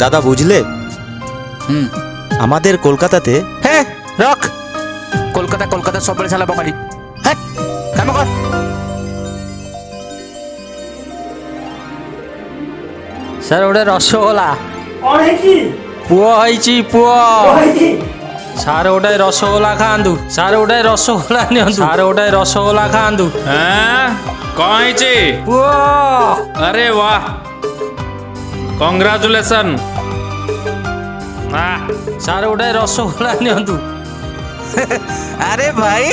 দাদা বুঝলে আমাদের কলকাতাতে হ্যাঁ রক কলকাতা কলকাতা সবବେଳେ শালা বকালি হ্যাঁ কাম কর ସାର୍ ଗୋଟେ ରସଗୋଲା କଣ ହେଇଛି? ପୁଅ ହେଇଛି ପୁଅ କଣ ହେଇଛି? ସାର୍ ଗୋଟେ ରସଗୋଲା ଖାଆନ୍ତୁ ସାର୍ ଗୋଟେ ରସଗୋଲା ନିଅନ୍ତୁ ସାର୍ ଗୋଟେ ରସଗୋଲା ଖାଆନ୍ତୁ कौन है ପୁଅ अरे वाह कॉन्ग्रेचुलेशन ସାର୍ ଗୋଟେ ରସଗୋଲା ନିଅନ୍ତୁ ଆରେ ଭାଇ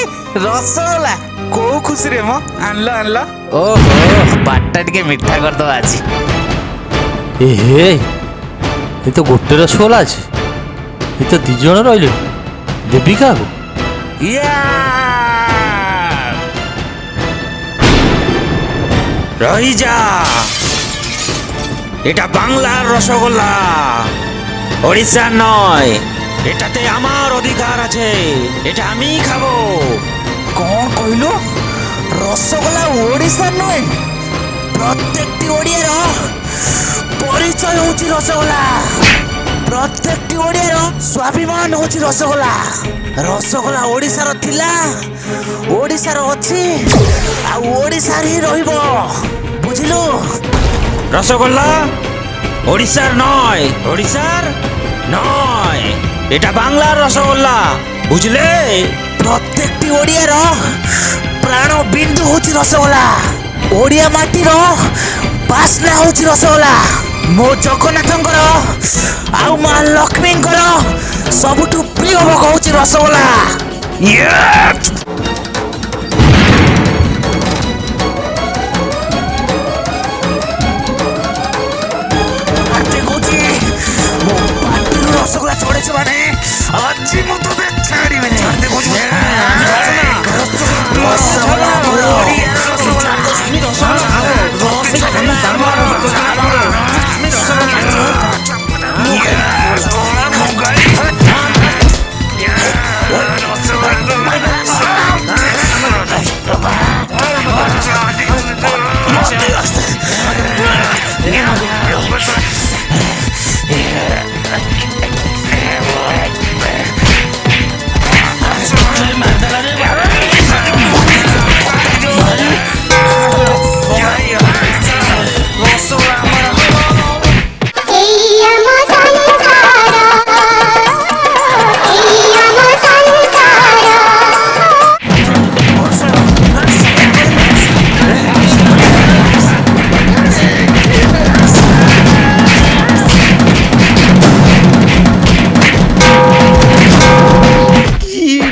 ରସଗୋଲା କୋଉ ଖୁସିରେ ମ ଆଣିଲ ଆଣିଲ ଓହୋ ପାଟିଟା ଟିକେ ମିଠା କରିଦବା ଆଜି। ଏ ହେ ଏ ତ ଗୋଟେ ରସଗୋଲା ଅଛି ଏ ତ ଦି ଜଣ ରହିଲେ ଦେବି କାହାକୁ রহিজা এটা বাংলার রসগোল্লা ওড়িশার নয় এটাতে আমার অধিকার আছে এটা আমি খাবো କଣ କହିଲୁ ରସଗୋଲା ଓଡ଼ିଶା ନୁହେଁ ପ୍ରତ୍ୟେକଟି ଓଡ଼ିଆର ପରିଚୟ ହଉଛି ରସଗୋଲା ପ୍ରତ୍ୟେକଟି ଓଡ଼ିଆର ସ୍ୱାଭିମାନ ହଉଛି ରସଗୋଲା ରସଗୋଲା ଓଡ଼ିଶାର ଥିଲା ଓଡ଼ିଶାର ଅଛି ଆଉ ଓଡ଼ିଶାରେ ହିଁ ରହିବ ବୁଝିଲୁ রসগোল্লা ওড়িশার নয় ওড়িশার নয় এটা বাংলার রসগোল্লা বুঝলে ପ୍ରତ୍ୟେକଟି ଓଡ଼ିଆର ପ୍ରାଣ ବିନ୍ଦୁ ହଉଛି ରସଗୋଲା ଓଡ଼ିଆ ମାଟିର ବାସ୍ନା ହଉଛି ରସଗୋଲା ମୋ ଜଗନ୍ନାଥଙ୍କର ଆଉ ମା ଲକ୍ଷ୍ମୀଙ୍କର ସବୁଠୁ ପ୍ରିୟ ଭୋଗ ହଉଛି ରସଗୋଲା କହୁଛି ମୋ ପାଟିରୁ ରସଗୋଲା ଚଢେଇଛୁ ମାନେ ଆଜି ମୁଁ ତତେ ଛାଡ଼ିବିନି ରସଗୋଲା ଓଡ଼ିଆ ରସଗୋଲା ଆମେ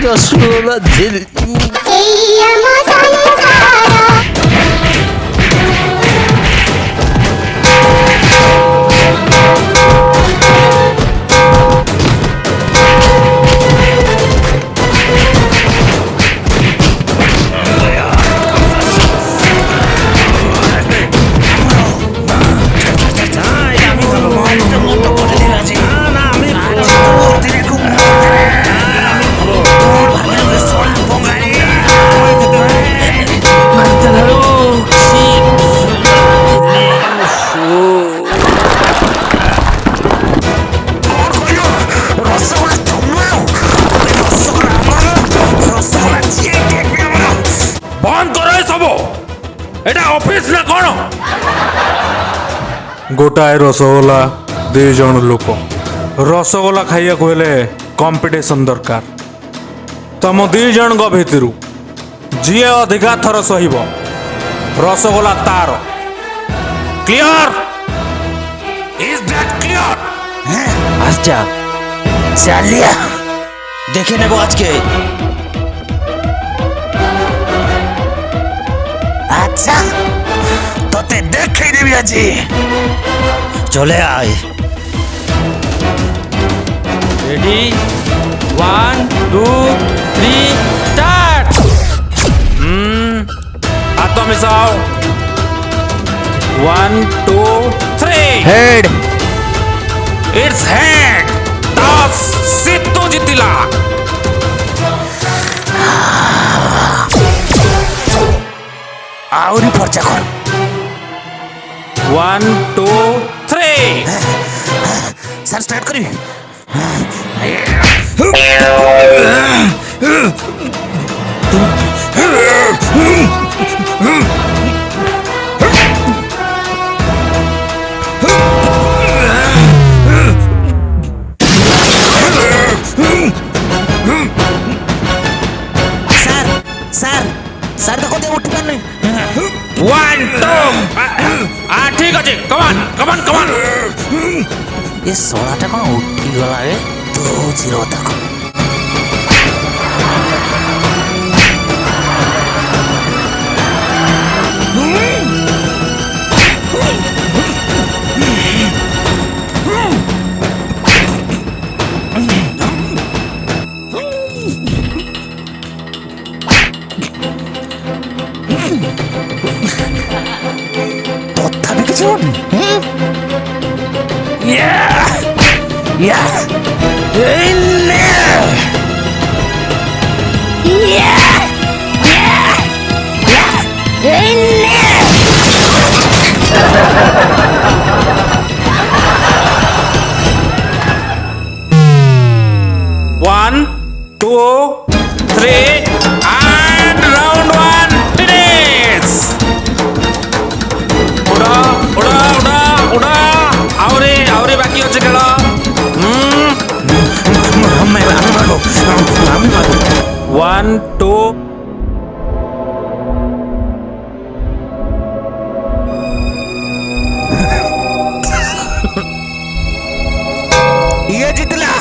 রসগোলা দিল गोटाए रसगोला दे जन लोक रसगोला खाइया हेले कंपिटिशन दरकार तम दी जन भितर जी अधिका थर सहिब रसगोला तार क्लियर इज दैट क्लियर আচ্ছা চালিয়া দেখে নেবো আজকে আচ্ছা তোতে দেখাই দেবি আজি চলে আয় রেডি 1 2 3 স্টার্ট हाथ मिसाओ 1 2 3 head it's head toss Sidhu जितिला आउरी पर्चा कर 1 2 3 ସାର୍ ଷ୍ଟାର୍ଟ କରିବି। ସାର୍ ସାର୍ ସାର୍ ଦେଖନ୍ତୁ ଉଠି ପାରୁନି। 1 2 ঠিক আছে কমান কমান কমান ଏ ଶଳାଟା କ'ଣ ଉଠିଗଲା ରେ ଦଉଛି ର ତାକୁ। ତଥାପି କିଛି ହଉନି। One, two, three, and round one finish. उड़ा उड़ा उड़ा उड़ा आवरे बाकी अच्छे खेला। One, two. ଇଏ ଜିତିଲା।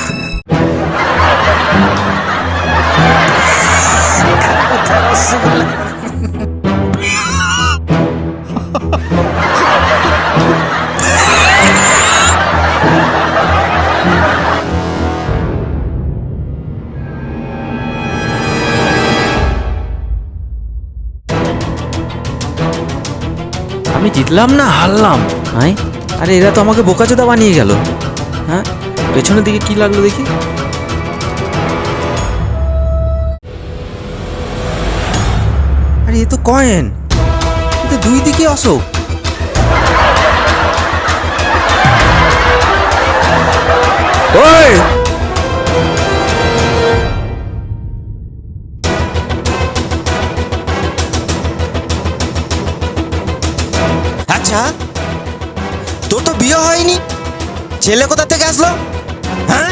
আমি জিতলাম না হারলাম? হ্যাঁ, আরে এরা তো আমাকে বোকাচোদা বানিয়ে গেল। হ্যাঁ, পেছনের দিকে কি লাগলো দেখি। আরে এ তো কয়েন, এ তো দুই দিকে অশোক। ওই আচ্ছা, তোর তো বিয়ে হয়নি, ছেলে কোথা থেকে আসলো? হ্যাঁ,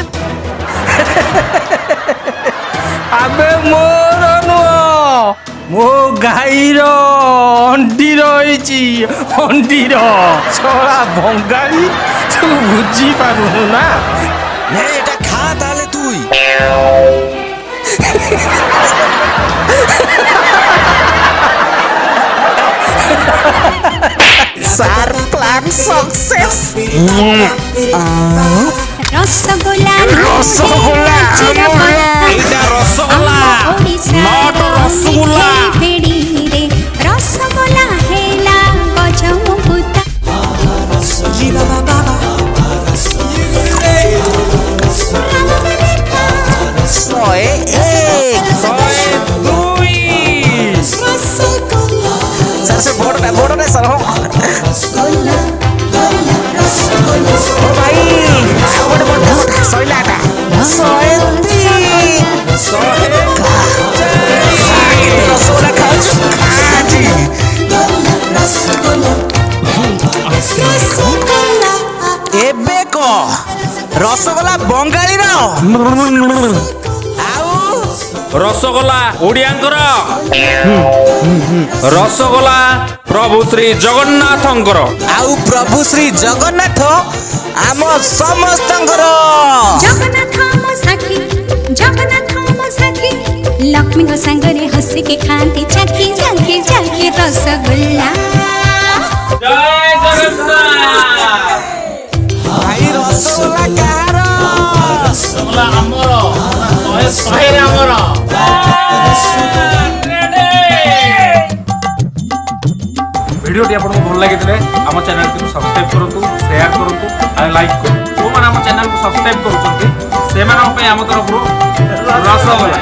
আবে মোর নুহ, ମୋ ଗାଈର ଅଣ୍ଡିର ହେଇଛି, ଅଣ୍ଡିର। ଛଡ଼ା ବଙ୍ଗାଳୀ, ତୁ ବୁଝିପାରୁନୁ ନା? নে এটা খা তাহলে তুই। Sir plan success. Rasgulla rasgulla, এইটা রসগোল্লা, নট রসগোল্লা। রসগোল্লা হেলা গজমুতা ଶହେ ଏକ। 102। ସାର୍ ସେ ବୋର୍ଡରେ ସାର୍ ହଁ। ଓ ଭାଇ ଆଉ ଗୋଟେ ବଢା ସଇଲା ଏଟା। 103। ରସଗୋଲା ଖାଉଛୁ ଆଜି। ଏବେ କ ରସଗୋଲା ବଙ୍ଗାଳୀର ଆଉ ରସଗୋଲା ଓଡ଼ିଆଙ୍କର, ରସଗୋଲା ପ୍ରଭୁ ଶ୍ରୀ ଜଗନ୍ନାଥଙ୍କର। ଆଉ ପ୍ରଭୁ ଶ୍ରୀ ଜଗନ୍ନାଥ ଆମ ସମସ୍ତଙ୍କର। ଜଗନ୍ନାଥ ଆମ ସାକ୍ଷୀ, ଜଗନ୍ନାଥ ଆମ ସାକ୍ଷୀ, ଲକ୍ଷ୍ମୀଙ୍କ ସାଙ୍ଗରେ ହସିକି ଖାଆନ୍ତି ଚାକି ଚାକି ଚାକି ରସଗୋଲ୍ଲା। ଜୟ ଜଗନ୍ନାଥ। ଭାଇ ରସଗୋଲା କାହାର? ରସଗୋଲା ଆମର, 100 ଆମର। ভিডিওটি আপনার ভাল লাগিলে আমার চ্যানেলটি সবসক্রাইব করতু, শেয়ার করতু আর লাইক করতু। যে আমার চ্যানেল সবসক্রাইব করছেন সে আমার তরফ রসগোলা।